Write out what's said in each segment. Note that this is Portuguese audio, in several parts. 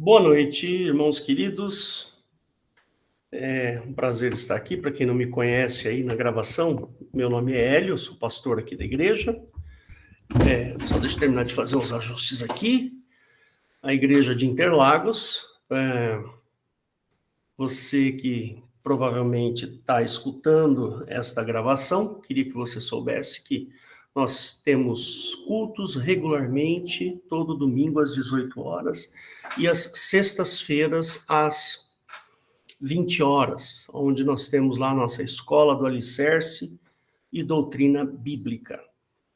Boa noite, irmãos queridos. É um prazer estar aqui. Para quem não me conhece aí na gravação, meu nome é Hélio, sou pastor aqui da igreja. Só deixa eu terminar de fazer uns ajustes aqui. A igreja de Interlagos. Você que provavelmente está escutando esta gravação, queria que você soubesse que nós temos cultos regularmente, todo domingo às 18 horas, e às sextas-feiras às 20 horas, onde nós temos lá a nossa escola do Alicerce e doutrina bíblica.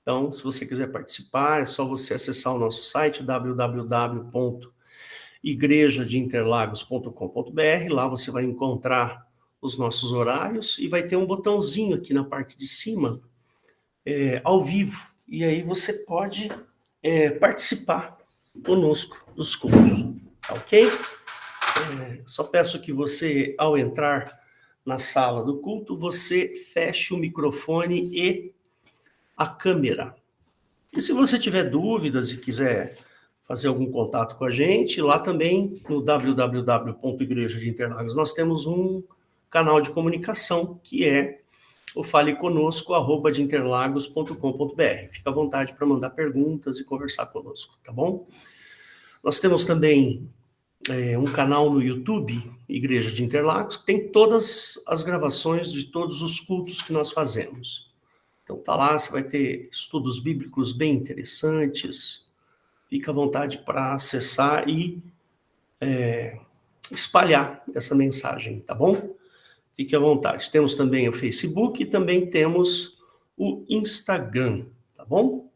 Então, se você quiser participar, é só você acessar o nosso site, www.igrejadeinterlagos.com.br. Lá você vai encontrar os nossos horários e vai ter um botãozinho aqui na parte de cima, ao vivo. E aí você pode participar conosco dos cultos, tá ok? Só peço que você, ao entrar na sala do culto, você feche o microfone e a câmera. E se você tiver dúvidas e quiser fazer algum contato com a gente, lá também no www.igreja de Interlagos nós temos um canal de comunicação que é o faleconosco@interlagos.com.br. Fica à vontade para mandar perguntas e conversar conosco, tá bom? Nós temos também um canal no YouTube, Igreja de Interlagos, que tem todas as gravações de todos os cultos que nós fazemos. Então tá lá, você vai ter estudos bíblicos bem interessantes. Fica à vontade para acessar e espalhar essa mensagem, tá bom? Fique à vontade. Temos também o Facebook e também temos o Instagram, tá bom?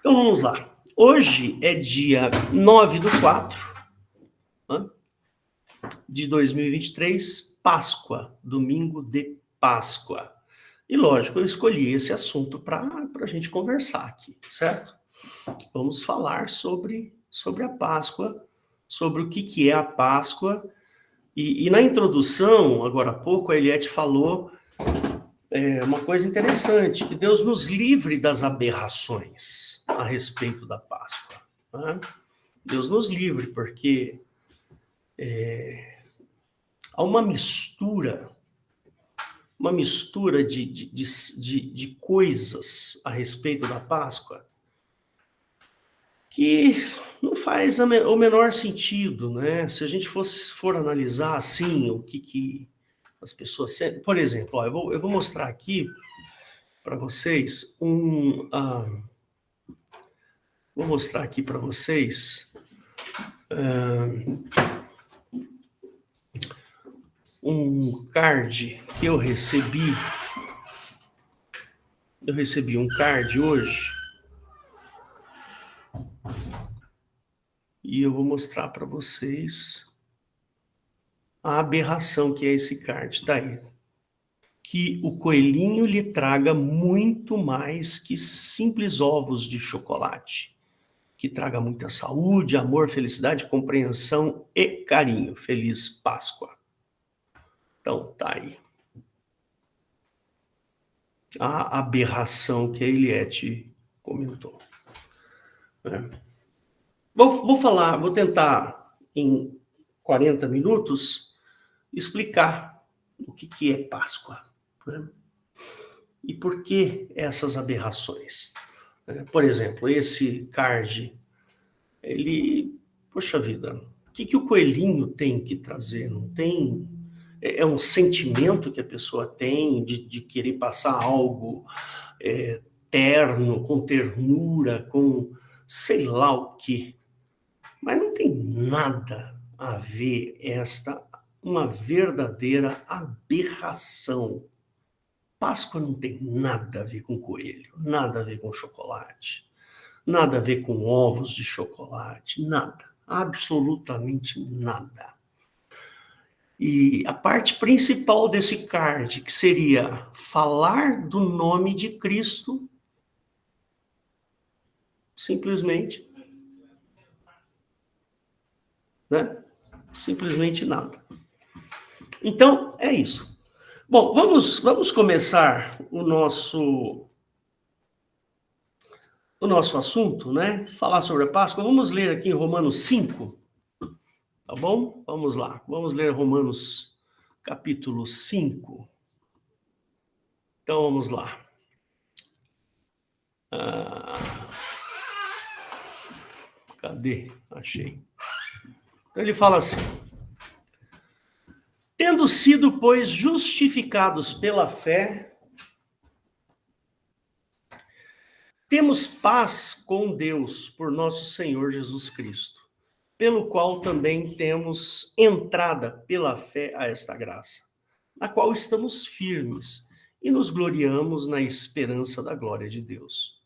Então vamos lá. Hoje é dia 9/4, de 2023, Páscoa, domingo de Páscoa. E lógico, eu escolhi esse assunto para a gente conversar aqui, certo? Vamos falar sobre a Páscoa, sobre o que é a Páscoa. E na introdução, agora há pouco, a Eliette falou uma coisa interessante, que Deus nos livre das aberrações a respeito da Páscoa. Né? Deus nos livre, porque há uma mistura de coisas a respeito da Páscoa que não faz o menor sentido, né? Se a gente for analisar assim o que as pessoas sentem. Por exemplo, ó, eu vou mostrar aqui para vocês vou mostrar aqui para vocês um card que eu recebi. Eu recebi um card hoje e eu vou mostrar para vocês a aberração que é esse card. Tá aí. Que o coelhinho lhe traga muito mais que simples ovos de chocolate. Que traga muita saúde, amor, felicidade, compreensão e carinho. Feliz Páscoa. Então, tá aí. A aberração que a Eliette comentou. Vou tentar, em 40 minutos, explicar o que é Páscoa. Né? E por que essas aberrações? Por exemplo, esse card, poxa vida, o que o coelhinho tem que trazer? Não tem... É um sentimento que a pessoa tem de querer passar algo terno, com ternura, com sei lá o quê. Mas não tem nada a ver uma verdadeira aberração. Páscoa não tem nada a ver com coelho, nada a ver com chocolate, nada a ver com ovos de chocolate, nada, absolutamente nada. E a parte principal desse card, que seria falar do nome de Cristo, simplesmente, né? Simplesmente nada. Então, é isso. Bom, vamos começar o nosso assunto, né? Falar sobre a Páscoa. Vamos ler aqui em Romanos 5. Tá bom? Vamos lá. Vamos ler Romanos capítulo 5. Então vamos lá. Cadê? Achei. Então ele fala assim: tendo sido, pois, justificados pela fé, temos paz com Deus por nosso Senhor Jesus Cristo, pelo qual também temos entrada pela fé a esta graça, na qual estamos firmes e nos gloriamos na esperança da glória de Deus.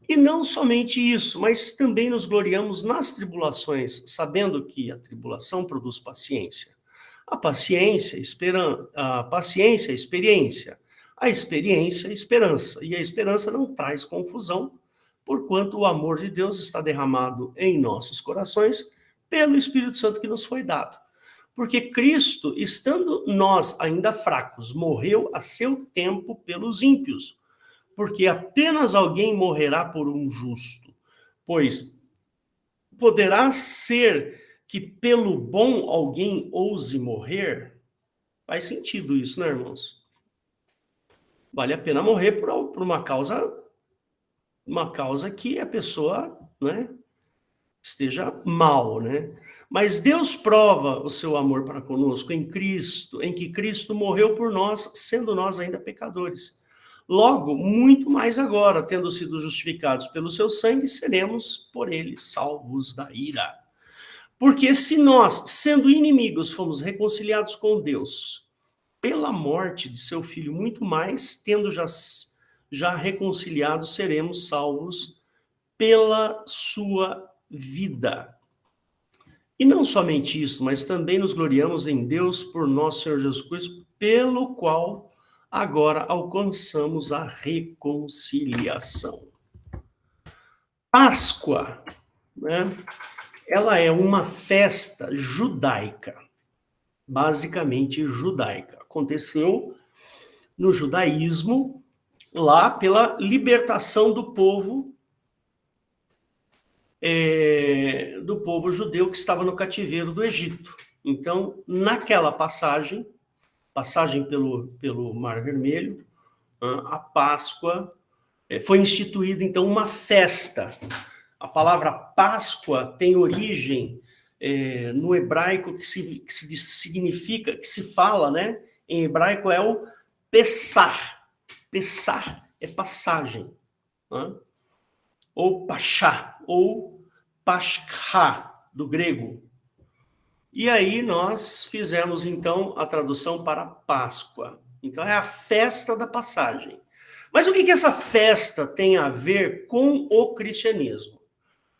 E não somente isso, mas também nos gloriamos nas tribulações, sabendo que a tribulação produz paciência. A paciência, experiência. A experiência, esperança. E a esperança não traz confusão, porquanto o amor de Deus está derramado em nossos corações pelo Espírito Santo que nos foi dado. Porque Cristo, estando nós ainda fracos, morreu a seu tempo pelos ímpios. Porque apenas alguém morrerá por um justo, pois poderá ser que pelo bom alguém ouse morrer? Faz sentido isso, né, irmãos? Vale a pena morrer por uma causa que a pessoa, né, esteja mal, né? Mas Deus prova o seu amor para conosco em Cristo, em que Cristo morreu por nós, sendo nós ainda pecadores. Logo, muito mais agora, tendo sido justificados pelo seu sangue, seremos por ele salvos da ira. Porque se nós, sendo inimigos, fomos reconciliados com Deus pela morte de seu filho, muito mais, tendo já reconciliados, seremos salvos pela sua vida. E não somente isso, mas também nos gloriamos em Deus por nosso Senhor Jesus Cristo, pelo qual agora alcançamos a reconciliação. Páscoa, né? Ela é uma festa judaica, basicamente judaica. Aconteceu no judaísmo, lá pela libertação do povo judeu que estava no cativeiro do Egito. Então, naquela passagem pelo Mar Vermelho, a Páscoa foi instituída, então, uma festa. A palavra Páscoa tem origem no hebraico que significa, que se fala, né? Em hebraico é o Pessah. Pessah é passagem. Né? Ou Pashá, ou Pashcha, do grego. E aí nós fizemos, então, a tradução para Páscoa. Então, é a festa da passagem. Mas o que essa festa tem a ver com o cristianismo?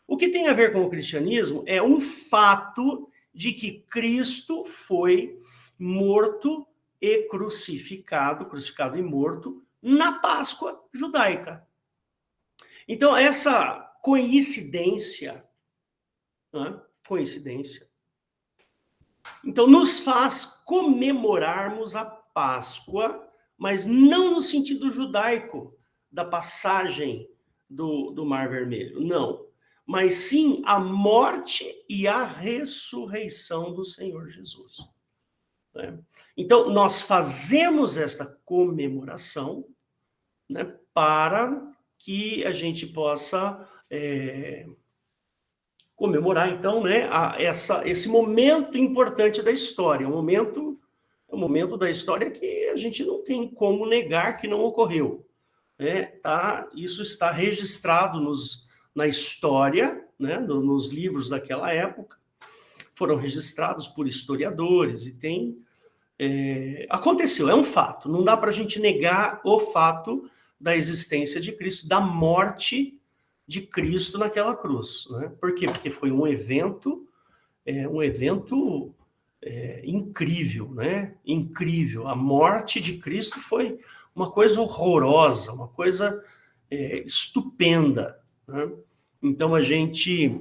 O que tem a ver com o cristianismo é um fato de que Cristo foi morto e crucificado e morto, na Páscoa judaica. Então, essa coincidência, né? Então, nos faz comemorarmos a Páscoa, mas não no sentido judaico da passagem do Mar Vermelho, não. Mas sim a morte e a ressurreição do Senhor Jesus. Né? Então, nós fazemos esta comemoração, né, para que a gente possa comemorar, então, né, esse momento importante da história, um momento da história que a gente não tem como negar que não ocorreu. Né? Isso está registrado na história, né, nos livros daquela época, foram registrados por historiadores e aconteceu, é um fato, não dá para a gente negar o fato da existência de Cristo, da morte de Cristo naquela cruz. Né? Por quê? Porque foi um evento incrível, né? Incrível. A morte de Cristo foi uma coisa horrorosa, uma coisa estupenda. Né? Então a gente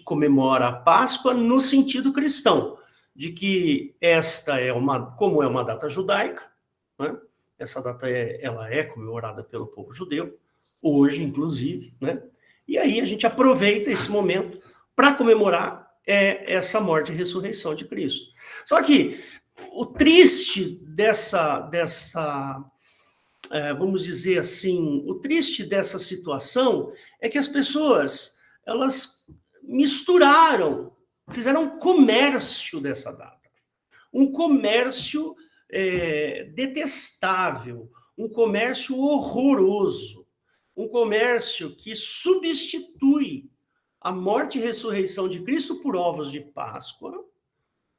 comemora a Páscoa no sentido cristão, de que como é uma data judaica, né? Essa data ela é comemorada pelo povo judeu, hoje inclusive, né? E aí a gente aproveita esse momento para comemorar essa morte e ressurreição de Cristo. Só que o triste vamos dizer assim, o triste dessa situação é que as pessoas, elas misturaram, fizeram um comércio dessa data. Um comércio detestável, um comércio horroroso, um comércio que substitui a morte e ressurreição de Cristo por ovos de Páscoa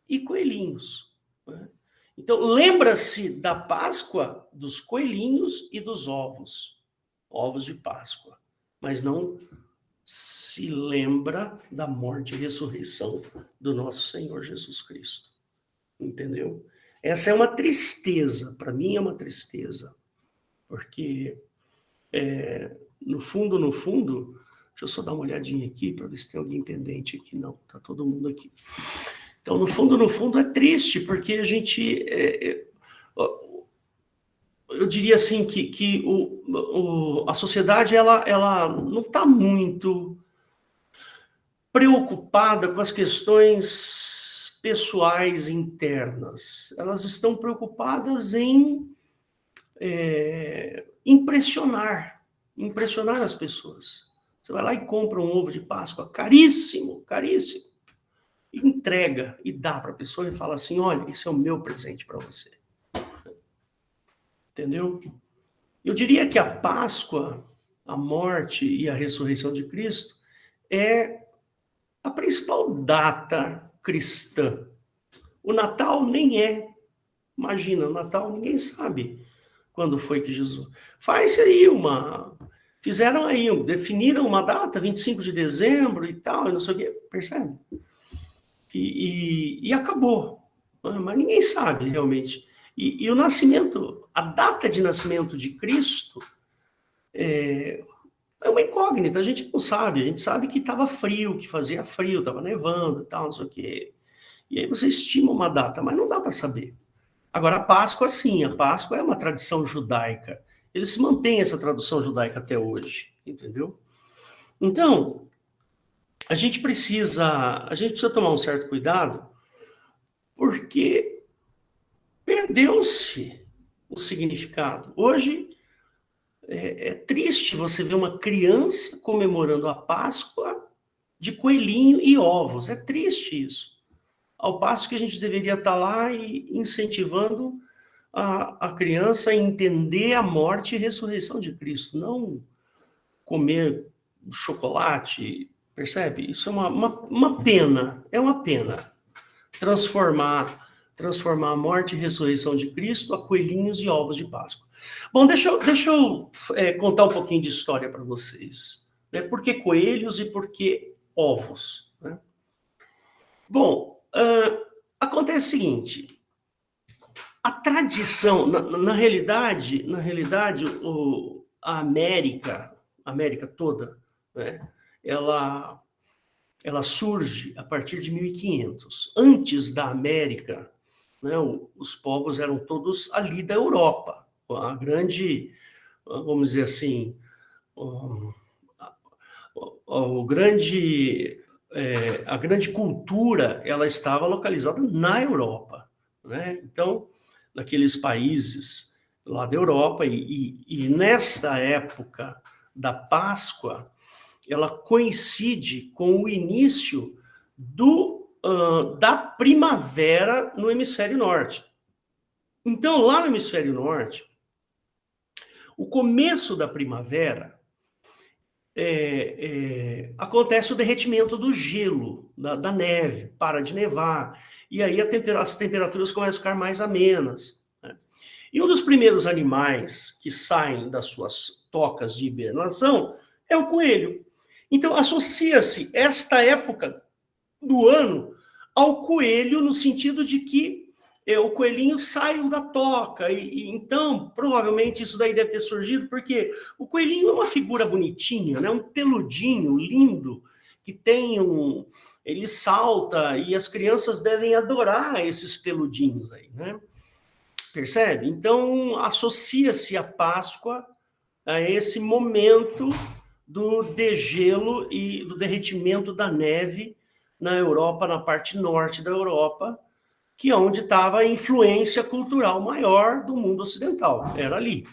e coelhinhos, né? Então, lembra-se da Páscoa, dos coelhinhos e dos ovos de Páscoa, mas não se lembra da morte e ressurreição do nosso Senhor Jesus Cristo. Entendeu? Essa é uma tristeza, para mim é uma tristeza, porque no fundo, deixa eu só dar uma olhadinha aqui para ver se tem alguém pendente aqui. Não, tá todo mundo aqui. Então, no fundo é triste, porque a gente, eu diria assim que a sociedade ela não está muito preocupada com as questões pessoais internas. Elas estão preocupadas em impressionar as pessoas. Você vai lá e compra um ovo de Páscoa caríssimo, entrega e dá para a pessoa e fala assim, olha, esse é o meu presente para você. Entendeu? Eu diria que a Páscoa, a morte e a ressurreição de Cristo é a principal data cristã. O Natal nem é. Imagina, o Natal ninguém sabe quando foi que Jesus... definiram uma data, 25 de dezembro e tal, e não sei o quê, percebe? E acabou, mas ninguém sabe realmente. E o nascimento, a data de nascimento de Cristo é uma incógnita, a gente não sabe, a gente sabe que estava frio, que fazia frio, estava nevando e tal, não sei o quê. E aí você estima uma data, mas não dá para saber. Agora, a Páscoa, sim, a Páscoa é uma tradição judaica. Eles mantêm essa tradição judaica até hoje, entendeu? Então, a gente precisa tomar um certo cuidado, porque perdeu-se o significado. Hoje, é triste você ver uma criança comemorando a Páscoa de coelhinho e ovos. É triste isso. Ao passo que a gente deveria estar lá e incentivando a criança a entender a morte e ressurreição de Cristo, não comer chocolate, percebe? Isso é uma pena, é uma pena. Transformar a morte e ressurreição de Cristo a coelhinhos e ovos de Páscoa. Bom, deixa eu contar um pouquinho de história para vocês. Né? Por que coelhos e por que ovos? Né? Bom, acontece o seguinte, a tradição, na realidade, a América toda, né, ela surge a partir de 1500. Antes da América, né, os povos eram todos ali da Europa. A grande, vamos dizer assim, a grande cultura, ela estava localizada na Europa, né? Então, naqueles países lá da Europa, e nessa época da Páscoa, ela coincide com o início da primavera no hemisfério norte. Então, lá no hemisfério norte, o começo da primavera acontece o derretimento do gelo, da neve, para de nevar, e aí as temperaturas começam a ficar mais amenas. Né? E um dos primeiros animais que saem das suas tocas de hibernação é o coelho. Então, associa-se esta época do ano ao coelho, no sentido de que o coelhinho saiu da toca, e então, provavelmente, isso daí deve ter surgido, porque o coelhinho é uma figura bonitinha, né? Um peludinho lindo, que tem ele salta, e as crianças devem adorar esses peludinhos aí, né? Percebe? Então, associa-se a Páscoa a esse momento do degelo e do derretimento da neve na Europa, na parte norte da Europa, que é onde estava a influência cultural maior do mundo ocidental. Era ali,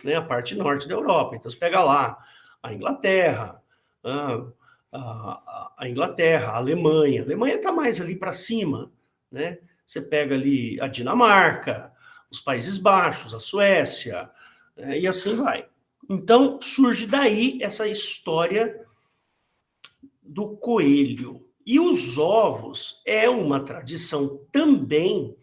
né, a parte norte da Europa. Então, você pega lá a Inglaterra, a Inglaterra, a Alemanha. A Alemanha está mais ali para cima, né? Você pega ali a Dinamarca, os Países Baixos, a Suécia, e assim vai. Então, surge daí essa história do coelho. E os ovos é uma tradição também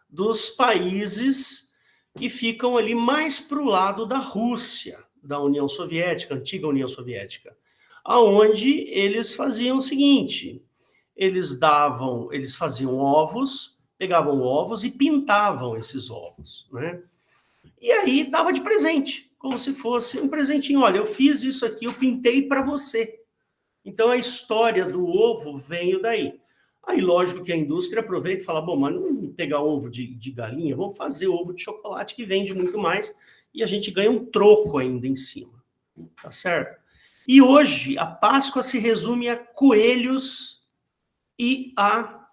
dos países que ficam ali mais para o lado da Rússia, da União Soviética, antiga União Soviética, aonde eles faziam o seguinte: eles faziam ovos, pegavam ovos e pintavam esses ovos, né? E aí dava de presente, como se fosse um presentinho. Olha, eu fiz isso aqui, eu pintei para você. Então a história do ovo veio daí. Aí, lógico que a indústria aproveita e fala: bom, mas não vamos pegar ovo de galinha, vamos fazer ovo de chocolate, que vende muito mais, e a gente ganha um troco ainda em cima. Tá certo? E hoje a Páscoa se resume a coelhos e a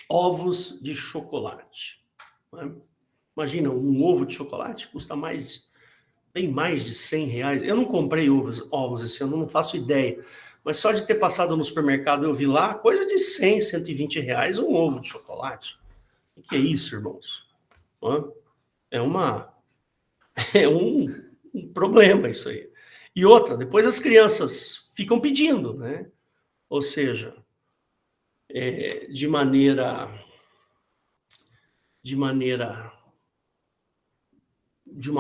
ovos de chocolate. Né? Imagina, um ovo de chocolate custa bem mais de R$100. Eu não comprei ovos esse ano, não faço ideia. Mas só de ter passado no supermercado, eu vi lá, coisa de R$100, R$120 um ovo de chocolate. O que é isso, irmãos? É um problema isso aí. E outra, depois as crianças ficam pedindo, né? Ou seja, de uma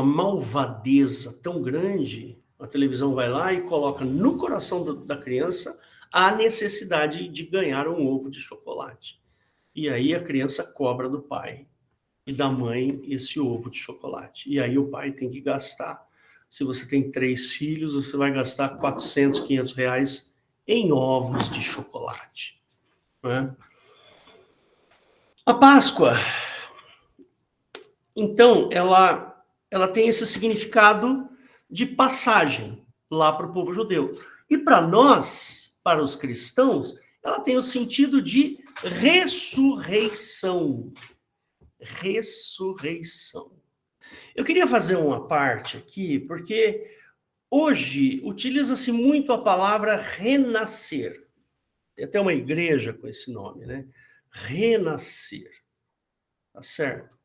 malvadeza tão grande, a televisão vai lá e coloca no coração da criança a necessidade de ganhar um ovo de chocolate. E aí a criança cobra do pai e da mãe esse ovo de chocolate. E aí o pai tem que gastar. Se você tem 3 filhos, você vai gastar R$400, R$500 em ovos de chocolate. Né? A Páscoa, então, ela tem esse significado de passagem lá para o povo judeu. E para nós, para os cristãos, ela tem o sentido de ressurreição. Ressurreição. Eu queria fazer uma parte aqui, porque hoje utiliza-se muito a palavra renascer. Tem até uma igreja com esse nome, né? Renascer. Tá certo?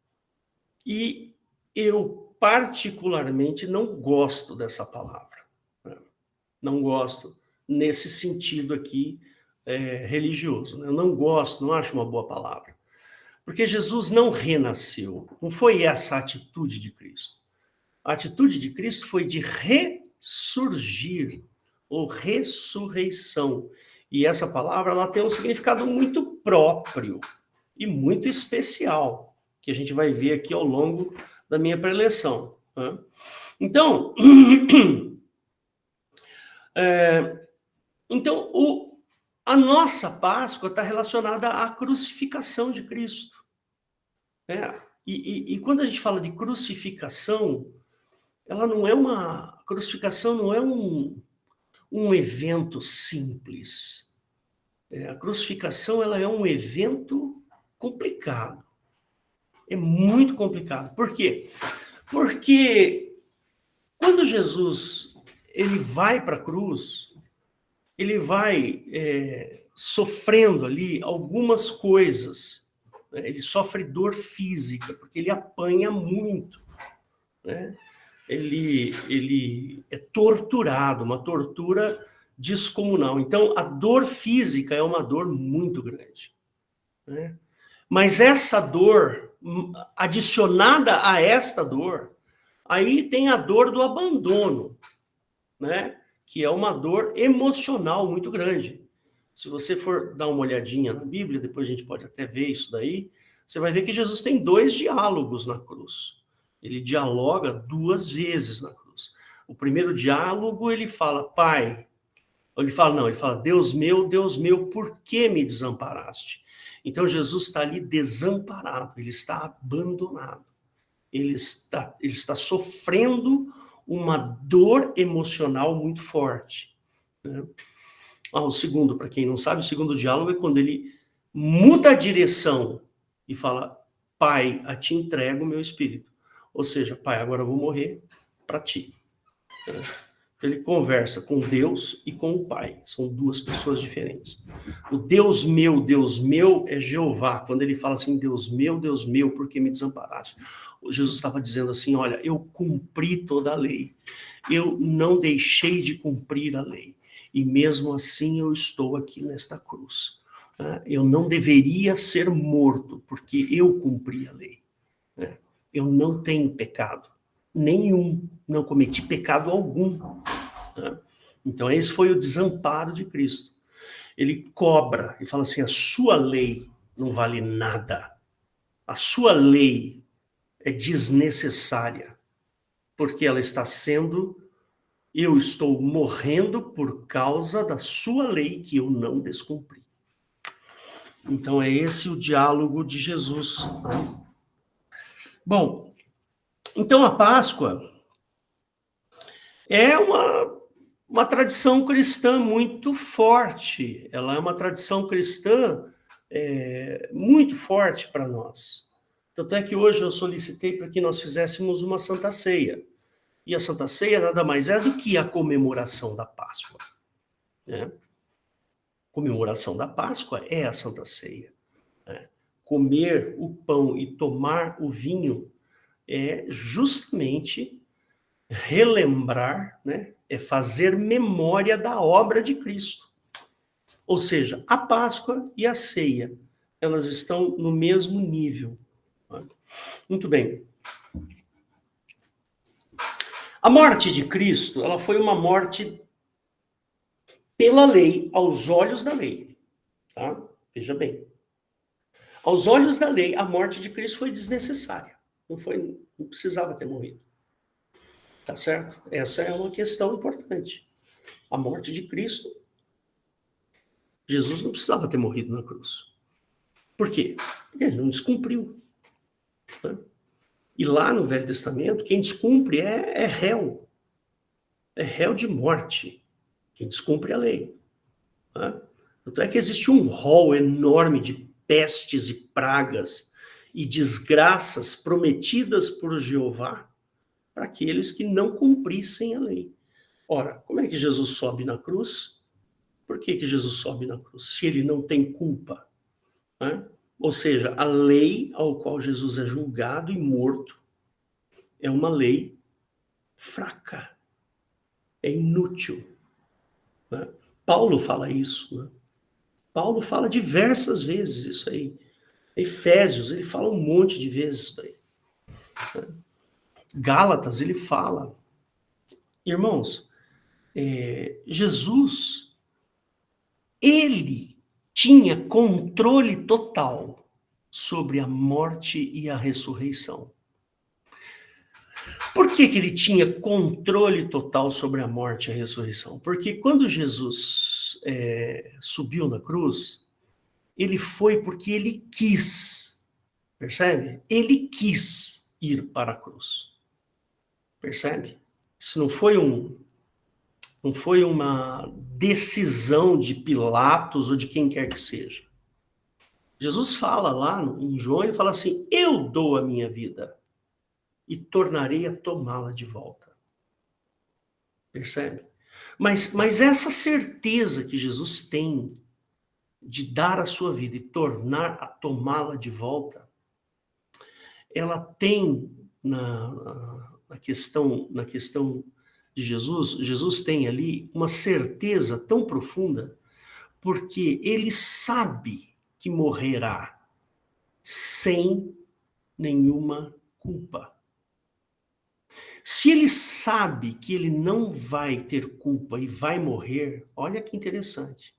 E eu, particularmente, não gosto dessa palavra. Né? Não gosto nesse sentido aqui religioso. Né? Eu não gosto, não acho uma boa palavra. Porque Jesus não renasceu. Não foi essa a atitude de Cristo. A atitude de Cristo foi de ressurgir, ou ressurreição. E essa palavra ela tem um significado muito próprio e muito especial, que a gente vai ver aqui ao longo da minha preleção. Né? Então, a nossa Páscoa está relacionada à crucificação de Cristo. Né? E quando a gente fala de crucificação, a crucificação não é um evento simples. A crucificação ela é um evento complicado. É muito complicado. Por quê? Porque quando Jesus ele vai para a cruz, ele vai sofrendo ali algumas coisas. Né? Ele sofre dor física, porque ele apanha muito. Né? Ele é torturado, uma tortura descomunal. Então, a dor física é uma dor muito grande. Né? Mas essa dor, adicionada a esta dor, aí tem a dor do abandono, né? Que é uma dor emocional muito grande. Se você for dar uma olhadinha na Bíblia, depois a gente pode até ver isso daí, você vai ver que Jesus tem 2 diálogos na cruz. Ele dialoga 2 vezes na cruz. O primeiro diálogo, ele fala, Pai. Ele fala, Deus meu, por que me desamparaste? Então, Jesus está ali desamparado, ele está abandonado. Ele está sofrendo uma dor emocional muito forte, né? O segundo, para quem não sabe, o segundo diálogo é quando ele muda a direção e fala: Pai, a ti entrego o meu espírito. Ou seja, Pai, agora eu vou morrer para ti. Ele conversa com Deus e com o Pai. São duas pessoas diferentes. O Deus meu é Jeová. Quando ele fala assim, Deus meu, por que me desamparaste? Jesus estava dizendo assim, olha, eu cumpri toda a lei. Eu não deixei de cumprir a lei. E mesmo assim eu estou aqui nesta cruz. Eu não deveria ser morto, porque eu cumpri a lei. Eu não tenho pecado. Nenhum. Não cometi pecado algum. Então, esse foi o desamparo de Cristo. Ele cobra e fala assim, a sua lei não vale nada. A sua lei é desnecessária, porque ela está sendo, eu estou morrendo por causa da sua lei que eu não descumpri. Então, é esse o diálogo de Jesus. Bom, então a Páscoa é uma tradição cristã muito forte. Ela é uma tradição cristã muito forte para nós. Tanto é que hoje eu solicitei para que nós fizéssemos uma Santa Ceia. E a Santa Ceia nada mais é do que a comemoração da Páscoa, né? Comemoração da Páscoa é a Santa Ceia, né? Comer o pão e tomar o vinho é justamente relembrar, né? É fazer memória da obra de Cristo. Ou seja, a Páscoa e a ceia, elas estão no mesmo nível. Muito bem. A morte de Cristo, ela foi uma morte pela lei, aos olhos da lei. Tá? Veja bem. Aos olhos da lei, a morte de Cristo foi desnecessária. Não precisava ter morrido. Tá certo? Essa é uma questão importante. A morte de Cristo, Jesus não precisava ter morrido na cruz. Por quê? Porque ele não descumpriu. Né? E lá no Velho Testamento, quem descumpre é réu. É réu de morte. Quem descumpre a lei. Né? Tanto é que existe um rol enorme de pestes e pragas e desgraças prometidas por Jeová para aqueles que não cumprissem a lei. Ora, como é que Jesus sobe na cruz? Por que Jesus sobe na cruz? Se ele não tem culpa. Né? Ou seja, a lei ao qual Jesus é julgado e morto é uma lei fraca, é inútil. Né? Paulo fala isso. Né? Paulo fala diversas vezes isso aí. Efésios, ele fala um monte de vezes isso aí. Né? Gálatas, ele fala. Irmãos, Jesus, ele tinha controle total sobre a morte e a ressurreição. Por que ele tinha controle total sobre a morte e a ressurreição? Porque quando Jesus subiu na cruz, ele foi porque ele quis, percebe? Ele quis ir para a cruz, percebe? Isso não foi uma decisão de Pilatos ou de quem quer que seja. Jesus fala lá em João, ele fala assim, eu dou a minha vida e tornarei a tomá-la de volta. Percebe? Mas essa certeza que Jesus tem de dar a sua vida e tornar a tomá-la de volta, ela tem na questão de Jesus tem ali uma certeza tão profunda, porque ele sabe que morrerá sem nenhuma culpa. Se ele sabe que ele não vai ter culpa e vai morrer, olha que interessante.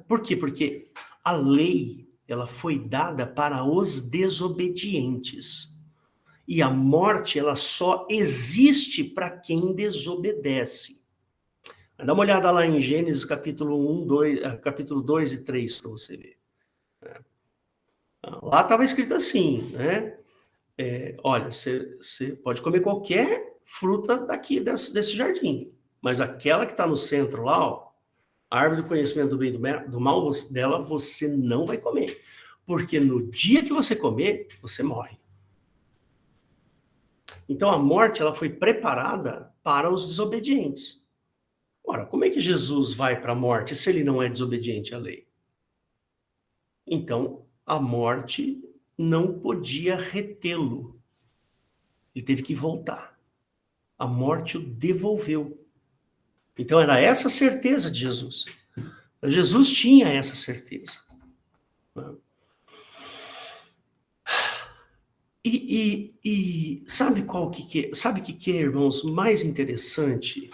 Por quê? Porque a lei, ela foi dada para os desobedientes. E a morte, ela só existe para quem desobedece. Dá uma olhada lá em Gênesis capítulo capítulo 2 e 3 para você ver. Lá estava escrito assim, né? Olha, você pode comer qualquer fruta daqui, desse jardim. Mas aquela que está no centro lá, ó, a árvore do conhecimento do bem e do mal, dela você não vai comer. Porque no dia que você comer, você morre. Então a morte, ela foi preparada para os desobedientes. Ora, como é que Jesus vai para a morte se ele não é desobediente à lei? Então, a morte não podia retê-lo. Ele teve que voltar. A morte o devolveu. Então, era essa a certeza de Jesus. Jesus tinha essa certeza. E sabe sabe o que é, irmãos, mais interessante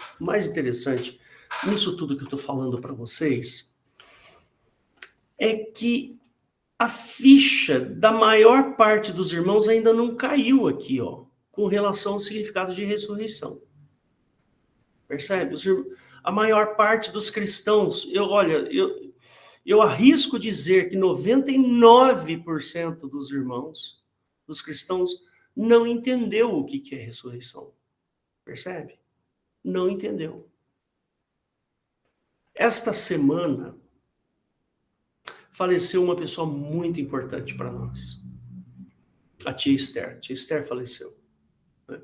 nisso tudo que eu estou falando para vocês, é que a ficha da maior parte dos irmãos ainda não caiu aqui, ó, com relação ao significado de ressurreição. Percebe? A maior parte dos cristãos, eu arrisco dizer que 99% dos irmãos, dos cristãos, não entendeu o que é ressurreição. Percebe? Não entendeu. Esta semana, faleceu uma pessoa muito importante para nós. A tia Esther. A tia Esther faleceu. Né?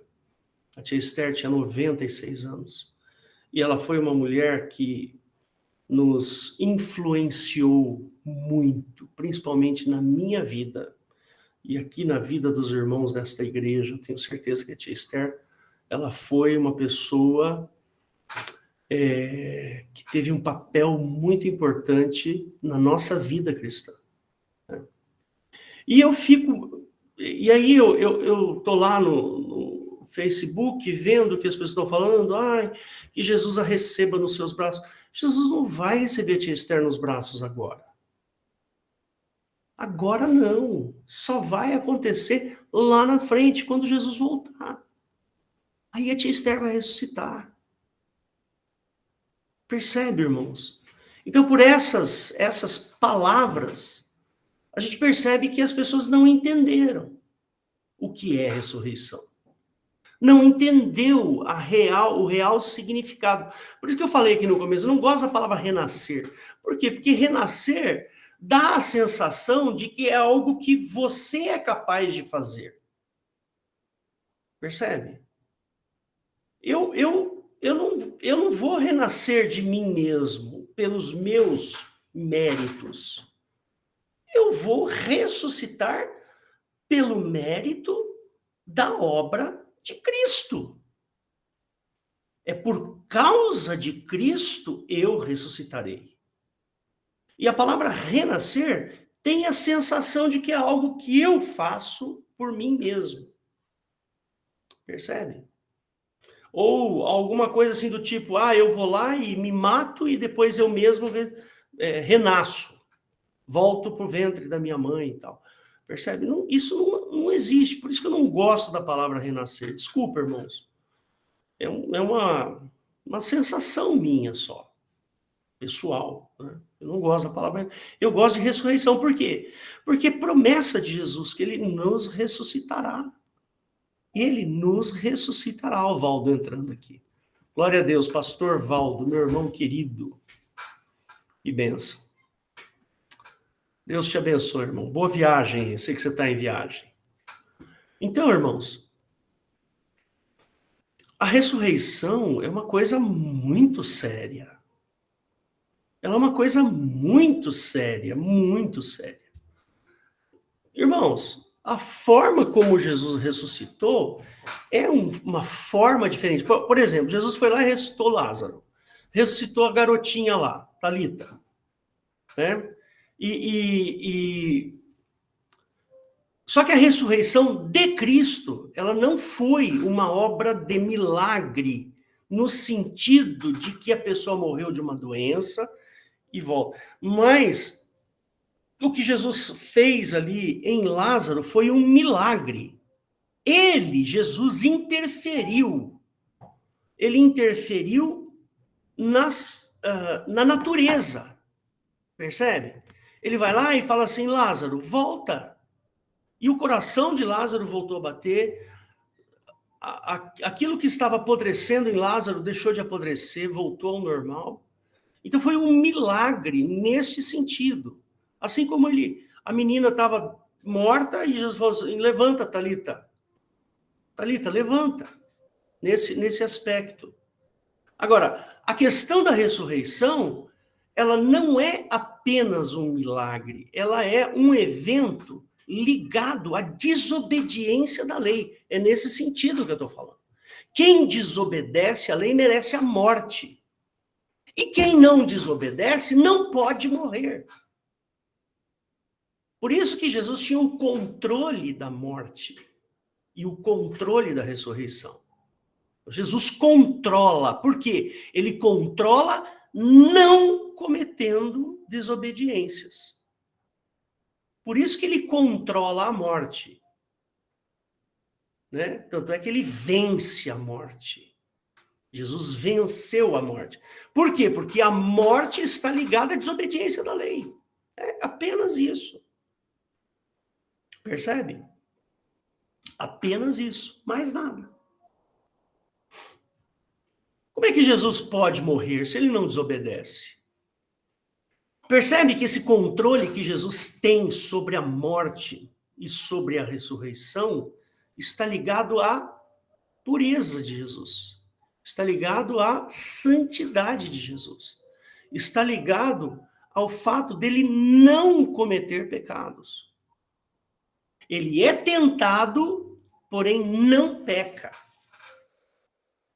A tia Esther tinha 96 anos. E ela foi uma mulher que nos influenciou muito, principalmente na minha vida. E aqui na vida dos irmãos desta igreja, eu tenho certeza que a tia Esther, ela foi uma pessoa que teve um papel muito importante na nossa vida cristã. Né? E aí eu tô lá no Facebook vendo que as pessoas estão falando, que Jesus a receba nos seus braços. Jesus não vai receber a tia Esther nos braços agora. Agora não. Só vai acontecer lá na frente, quando Jesus voltar. Aí a tia Esther vai ressuscitar. Percebe, irmãos? Então, por essas palavras, a gente percebe que as pessoas não entenderam o que é ressurreição. Não entendeu o real significado. Por isso que eu falei aqui no começo, eu não gosto da palavra renascer. Por quê? Porque renascer dá a sensação de que é algo que você é capaz de fazer. Percebe? Eu não vou renascer de mim mesmo pelos meus méritos. Eu vou ressuscitar pelo mérito da obra de Cristo. É por causa de Cristo eu ressuscitarei. E a palavra renascer tem a sensação de que é algo que eu faço por mim mesmo. Percebe? Ou alguma coisa assim do tipo, eu vou lá e me mato e depois eu mesmo renasço. Volto para o ventre da minha mãe e tal. Percebe? Isso não existe. Por isso que eu não gosto da palavra renascer. Desculpa, irmãos. É uma sensação minha só. Pessoal. Né? Eu não gosto da palavra. Eu gosto de ressurreição. Por quê? Porque é promessa de Jesus que ele nos ressuscitará. Ele nos ressuscitará. O Valdo entrando aqui. Glória a Deus, pastor Valdo, meu irmão querido. E bênção. Deus te abençoe, irmão. Boa viagem. Eu sei que você está em viagem. Então, irmãos, a ressurreição é uma coisa muito séria. Ela é uma coisa muito séria, muito séria. Irmãos, a forma como Jesus ressuscitou é uma forma diferente. Por exemplo, Jesus foi lá e ressuscitou Lázaro. Ressuscitou a garotinha lá, Talita. Né? Só que a ressurreição de Cristo, ela não foi uma obra de milagre, no sentido de que a pessoa morreu de uma doença e volta. Mas o que Jesus fez ali em Lázaro foi um milagre. Jesus, interferiu. Ele interferiu na natureza. Percebe? Ele vai lá e fala assim, Lázaro, volta. E o coração de Lázaro voltou a bater, aquilo que estava apodrecendo em Lázaro deixou de apodrecer, voltou ao normal. Então foi um milagre nesse sentido. Assim como a menina estava morta e Jesus falou assim, levanta, Talita. Talita, levanta. Nesse aspecto. Agora, a questão da ressurreição, ela não é apenas um milagre, ela é um evento ligado à desobediência da lei. É nesse sentido que eu estou falando. Quem desobedece à lei merece a morte. E quem não desobedece não pode morrer. Por isso que Jesus tinha o controle da morte e o controle da ressurreição. Jesus controla. Por quê? Ele controla não cometendo desobediências. Por isso que ele controla a morte. Né? Tanto é que ele vence a morte. Jesus venceu a morte. Por quê? Porque a morte está ligada à desobediência da lei. É apenas isso. Percebe? Apenas isso, mais nada. Como é que Jesus pode morrer se ele não desobedece? Percebe que esse controle que Jesus tem sobre a morte e sobre a ressurreição está ligado à pureza de Jesus. Está ligado à santidade de Jesus. Está ligado ao fato dele não cometer pecados. Ele é tentado, porém não peca.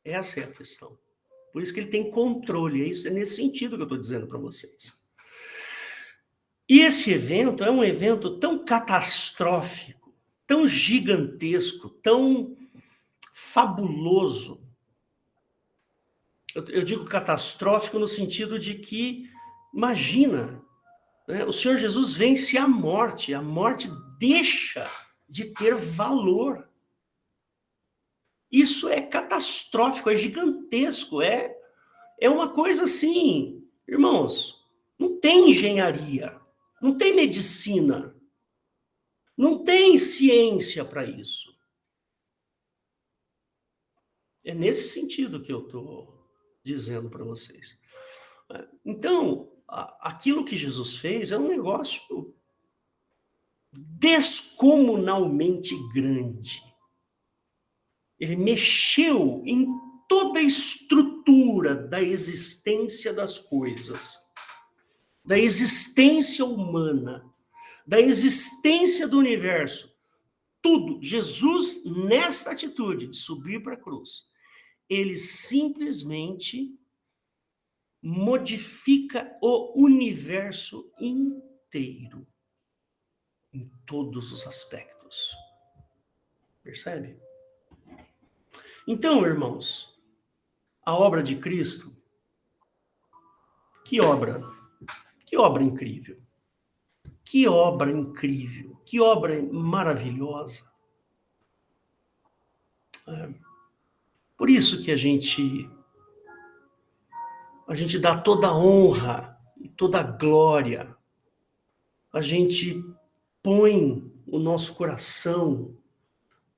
Essa é a questão. Por isso que ele tem controle. É nesse sentido que eu estou dizendo para vocês. E esse evento é um evento tão catastrófico, tão gigantesco, tão fabuloso. Eu digo catastrófico no sentido de que, imagina, né, o Senhor Jesus vence a morte deixa de ter valor. Isso é catastrófico, é gigantesco, é uma coisa assim, irmãos, não tem engenharia, não tem medicina, não tem ciência para isso. É nesse sentido que eu estou dizendo para vocês. Então, aquilo que Jesus fez é um negócio descomunalmente grande. Ele mexeu em toda a estrutura da existência das coisas, da existência humana, da existência do universo. Tudo. Jesus, nesta atitude de subir para a cruz, ele simplesmente modifica o universo inteiro, em todos os aspectos. Percebe? Então, irmãos, a obra de Cristo, que obra incrível, que obra incrível, que obra maravilhosa. Por isso que a gente dá toda a honra e toda a glória, a gente põe o nosso coração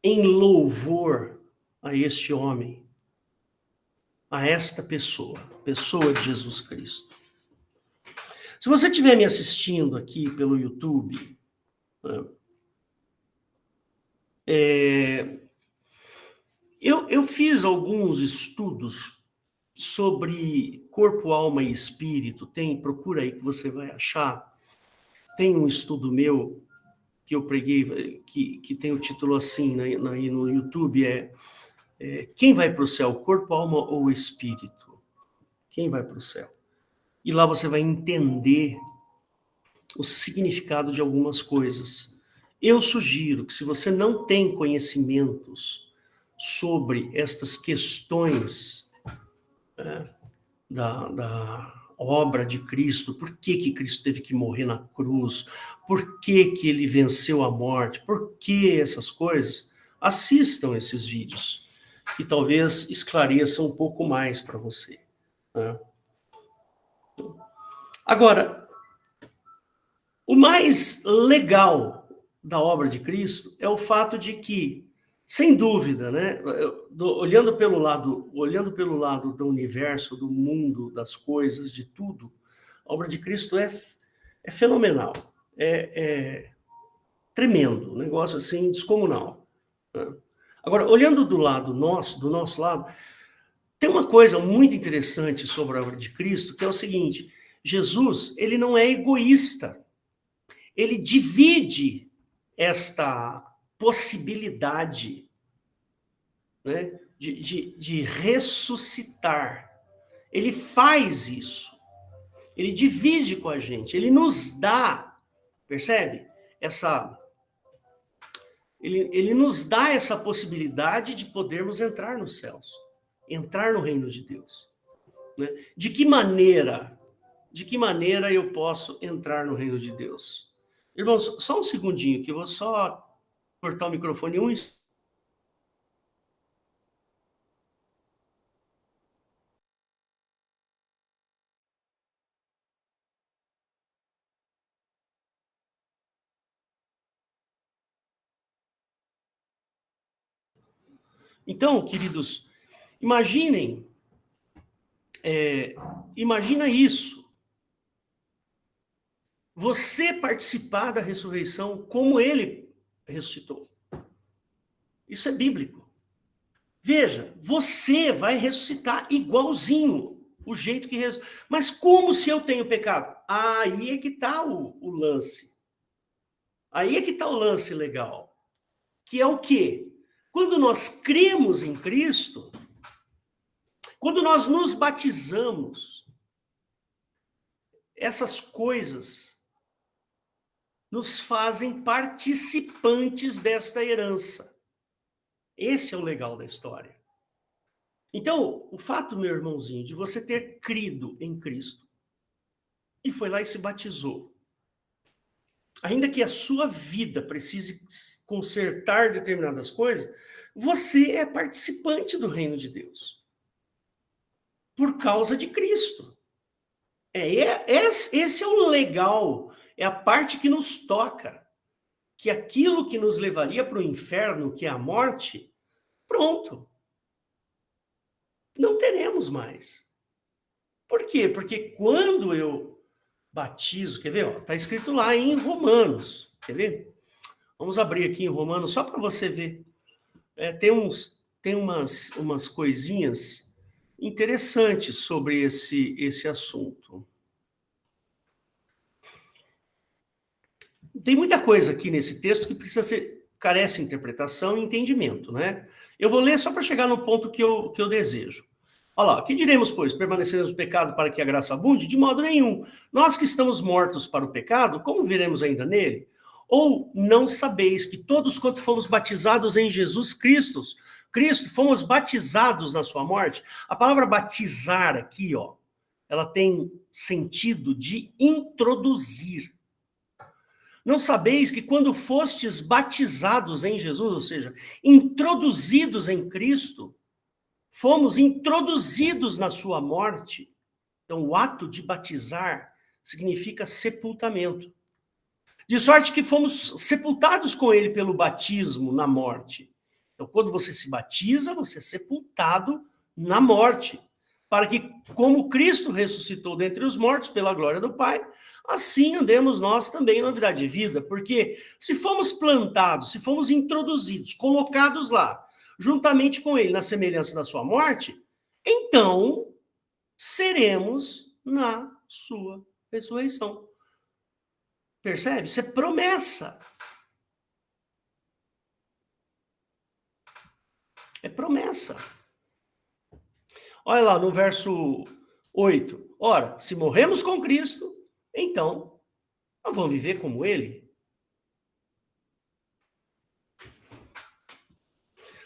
em louvor a este homem, a esta pessoa de Jesus Cristo. Se você estiver me assistindo aqui pelo YouTube, eu fiz alguns estudos sobre corpo, alma e espírito. Procura aí que você vai achar. Tem um estudo meu que eu preguei, que tem o título assim, aí no YouTube, quem vai para o céu, corpo, alma ou espírito? Quem vai para o céu? E lá você vai entender o significado de algumas coisas. Eu sugiro que, se você não tem conhecimentos sobre estas questões da obra de Cristo, por que Cristo teve que morrer na cruz, por que ele venceu a morte, por que essas coisas, assistam esses vídeos, que talvez esclareçam um pouco mais para você. Né? Agora, o mais legal da obra de Cristo é o fato de que Sem dúvida, né? Olhando pelo lado do universo, do mundo, das coisas, de tudo, a obra de Cristo é fenomenal, é tremendo, um negócio assim descomunal. Né? Agora, olhando do nosso lado, tem uma coisa muito interessante sobre a obra de Cristo, que é o seguinte: Jesus, ele não é egoísta, ele divide esta possibilidade, né, de ressuscitar. Ele faz isso. Ele divide com a gente. Ele nos dá, percebe? Ele nos dá essa possibilidade de podermos entrar nos céus, entrar no reino de Deus. Né? De que maneira eu posso entrar no reino de Deus? Irmãos, só um segundinho, que eu vou só cortar o microfone um instante. Então, queridos, imagina isso. Você participar da ressurreição como ele ressuscitou. Isso é bíblico. Veja, você vai ressuscitar igualzinho o jeito que ressuscitou. Mas como se eu tenho pecado? Aí é que está o lance. Aí é que está o lance legal. Que é o quê? Quando nós cremos em Cristo, quando nós nos batizamos, essas coisas nos fazem participantes desta herança. Esse é o legal da história. Então, o fato, meu irmãozinho, de você ter crido em Cristo e foi lá e se batizou, ainda que a sua vida precise consertar determinadas coisas, você é participante do reino de Deus. Por causa de Cristo. Esse é o legal, é a parte que nos toca. Que aquilo que nos levaria para o inferno, que é a morte, pronto. Não teremos mais. Por quê? Porque quando eu batizo, quer ver? Está escrito lá em Romanos, quer ver? Vamos abrir aqui em Romanos só para você ver. Tem umas coisinhas interessantes sobre esse assunto. Tem muita coisa aqui nesse texto que carece de interpretação e entendimento, né? Eu vou ler só para chegar no ponto que eu desejo. Olha lá, que diremos, pois? Permaneceremos no pecado para que a graça abunde? De modo nenhum. Nós que estamos mortos para o pecado, como viremos ainda nele? Ou não sabeis que todos quanto fomos batizados em Jesus Cristo, fomos batizados na sua morte? A palavra batizar aqui, ó, ela tem sentido de introduzir. Não sabeis que quando fostes batizados em Jesus, ou seja, introduzidos em Cristo, fomos introduzidos na sua morte. Então, o ato de batizar significa sepultamento. De sorte que fomos sepultados com ele pelo batismo na morte. Então, quando você se batiza, você é sepultado na morte. Para que, como Cristo ressuscitou dentre os mortos pela glória do Pai, assim andemos nós também em novidade de vida. Porque se fomos plantados, se fomos introduzidos, colocados lá, juntamente com ele na semelhança da sua morte, então seremos na sua ressurreição. Percebe? Isso é promessa. É promessa. Olha lá no verso 8. Ora, se morremos com Cristo, então nós vamos viver como ele.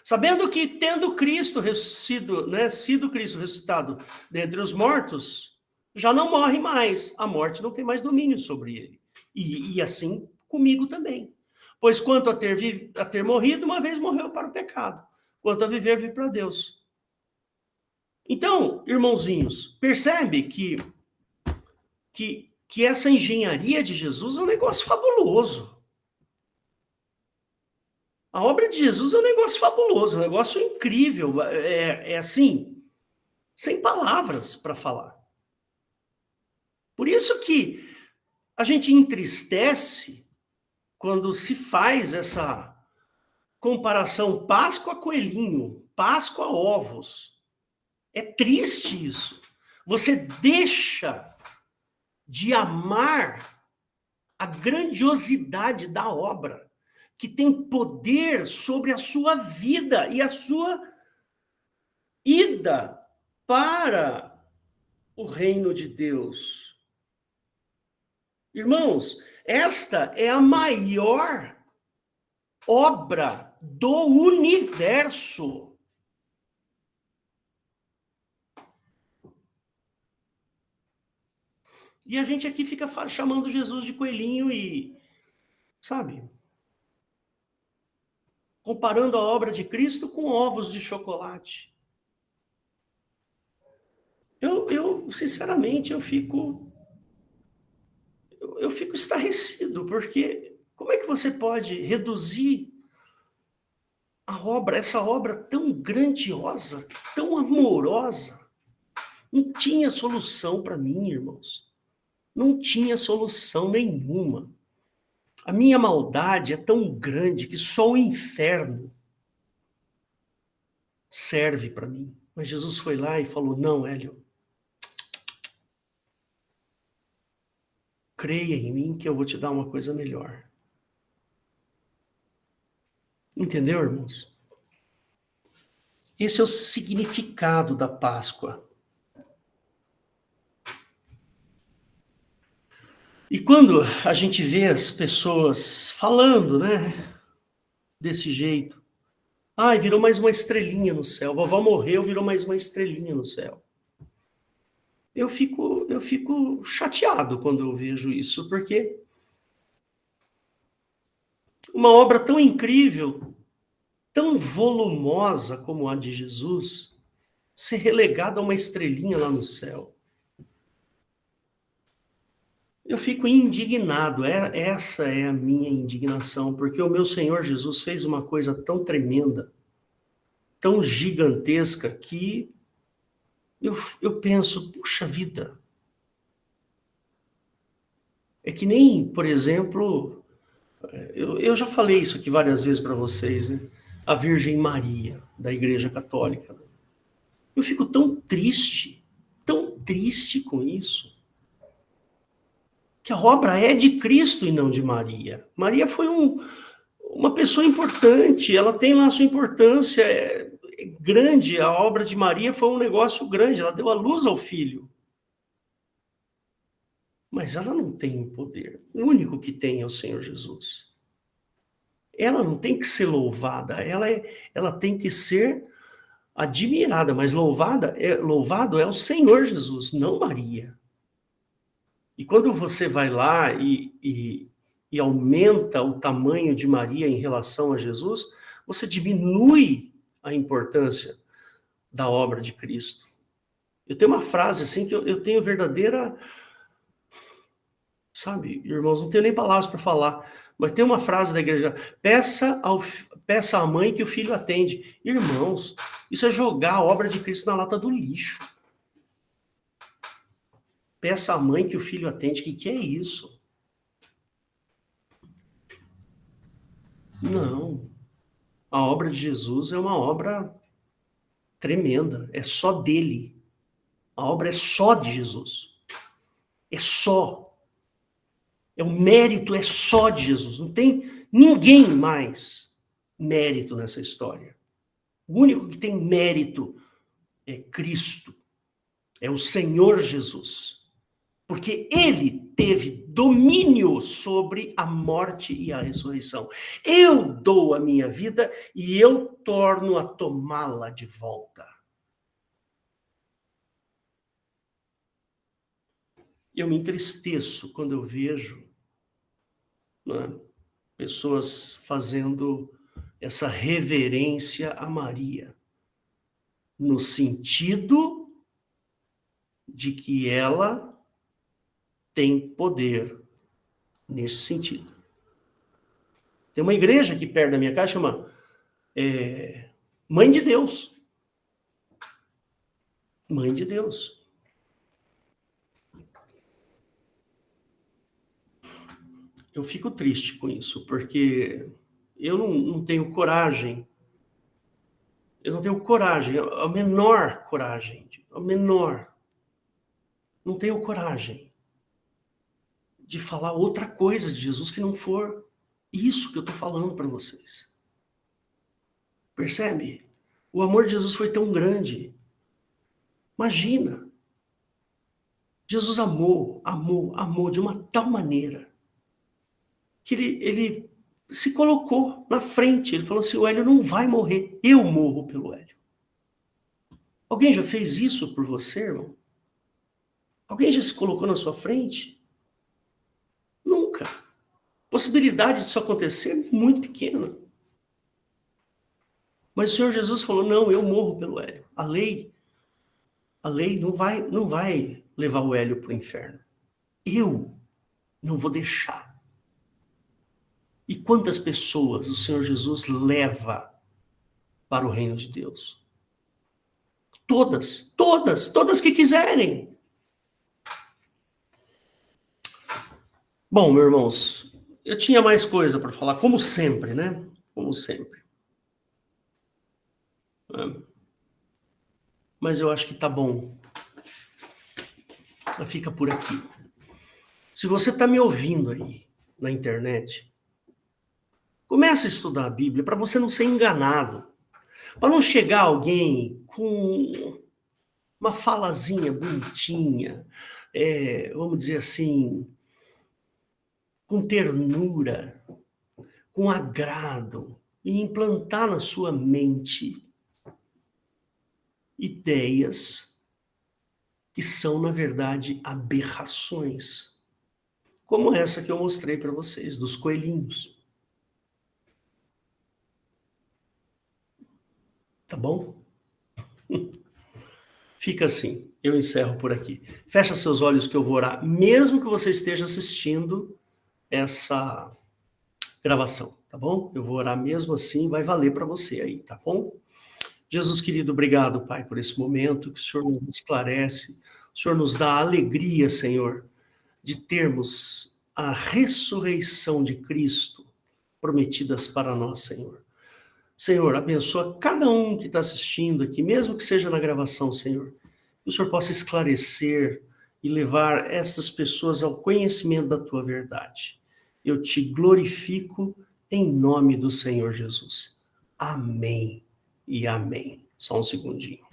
Sabendo que, tendo Cristo sido Cristo ressuscitado dentre os mortos, já não morre mais. A morte não tem mais domínio sobre ele. E assim comigo também. Pois quanto a ter morrido, uma vez morreu para o pecado. Quanto a viver, vive para Deus. Então, irmãozinhos, percebe que essa engenharia de Jesus é um negócio fabuloso. A obra de Jesus é um negócio fabuloso, um negócio incrível. É assim, sem palavras para falar. Por isso que a gente entristece quando se faz essa comparação Páscoa-coelhinho, Páscoa-ovos. É triste isso. Você deixa de amar a grandiosidade da obra, que tem poder sobre a sua vida e a sua ida para o reino de Deus. Irmãos, esta é a maior obra do universo. E a gente aqui fica chamando Jesus de coelhinho e, sabe, comparando a obra de Cristo com ovos de chocolate. Sinceramente, eu fico estarrecido, porque como é que você pode reduzir essa obra tão grandiosa, tão amorosa? Não tinha solução para mim, irmãos. Não tinha solução nenhuma. A minha maldade é tão grande que só o inferno serve para mim. Mas Jesus foi lá e falou: não, Hélio, creia em mim que eu vou te dar uma coisa melhor. Entendeu, irmãos? Esse é o significado da Páscoa. E quando a gente vê as pessoas falando, né, desse jeito, ai, virou mais uma estrelinha no céu, vovó morreu, virou mais uma estrelinha no céu. Eu fico chateado quando eu vejo isso, porque uma obra tão incrível, tão volumosa como a de Jesus, ser relegada a uma estrelinha lá no céu. Eu fico indignado, essa é a minha indignação, porque o meu Senhor Jesus fez uma coisa tão tremenda, tão gigantesca, que eu penso, puxa vida, é que nem, por exemplo, eu já falei isso aqui várias vezes para vocês, né? A Virgem Maria, da Igreja Católica. Eu fico tão triste com isso, que a obra é de Cristo e não de Maria. Maria foi uma pessoa importante, ela tem lá a sua importância grande, a obra de Maria foi um negócio grande, ela deu a luz ao filho. Mas ela não tem o poder, o único que tem é o Senhor Jesus. Ela não tem que ser louvada, ela tem que ser admirada, mas louvado é o Senhor Jesus, não Maria. E quando você vai lá e aumenta o tamanho de Maria em relação a Jesus, você diminui a importância da obra de Cristo. Eu tenho uma frase assim que eu tenho verdadeira, sabe, irmãos, não tenho nem palavras para falar, mas tem uma frase da igreja: peça à mãe que o filho atende. Irmãos, isso é jogar a obra de Cristo na lata do lixo. Peça à mãe que o filho atende. Que é isso? Não. A obra de Jesus é uma obra tremenda. É só dele. A obra é só de Jesus. É só. O mérito é só de Jesus. Não tem ninguém mais mérito nessa história. O único que tem mérito é Cristo. É o Senhor Jesus. Porque ele teve domínio sobre a morte e a ressurreição. Eu dou a minha vida e eu torno a tomá-la de volta. Eu me entristeço quando eu vejo, né, pessoas fazendo essa reverência a Maria, no sentido de que ela tem poder nesse sentido. Tem uma igreja aqui perto da minha casa, chama Mãe de Deus. Mãe de Deus. Eu fico triste com isso, porque eu não tenho coragem. Eu não tenho coragem, a menor coragem, a menor. Não tenho coragem de falar outra coisa de Jesus que não for isso que eu estou falando para vocês. Percebe? O amor de Jesus foi tão grande. Imagina. Jesus amou de uma tal maneira que ele se colocou na frente. Ele falou assim, o Hélio não vai morrer, eu morro pelo Hélio. Alguém já fez isso por você, irmão? Alguém já se colocou na sua frente? Nunca. Possibilidade disso acontecer é muito pequena. Mas o Senhor Jesus falou, não, eu morro pelo Hélio. A lei não vai levar o Hélio para o inferno. Eu não vou deixar. E quantas pessoas o Senhor Jesus leva para o reino de Deus? Todas que quiserem. Bom, meus irmãos, eu tinha mais coisa para falar, como sempre, né? Como sempre. Mas eu acho que tá bom. Fica por aqui. Se você está me ouvindo aí na internet, comece a estudar a Bíblia para você não ser enganado. Para não chegar alguém com uma falazinha bonitinha, vamos dizer assim, com ternura, com agrado, e implantar na sua mente ideias que são, na verdade, aberrações. Como essa que eu mostrei para vocês, dos coelhinhos. Tá bom? Fica assim, eu encerro por aqui. Fecha seus olhos que eu vou orar, mesmo que você esteja assistindo essa gravação, tá bom? Eu vou orar mesmo assim, vai valer para você aí, tá bom? Jesus querido, obrigado, Pai, por esse momento que o Senhor nos esclarece, o Senhor nos dá a alegria, Senhor, de termos a ressurreição de Cristo prometidas para nós, Senhor. Senhor, abençoa cada um que está assistindo aqui, mesmo que seja na gravação, Senhor. Que o Senhor possa esclarecer e levar estas pessoas ao conhecimento da Tua verdade. Eu te glorifico em nome do Senhor Jesus. Amém e amém. Só um segundinho.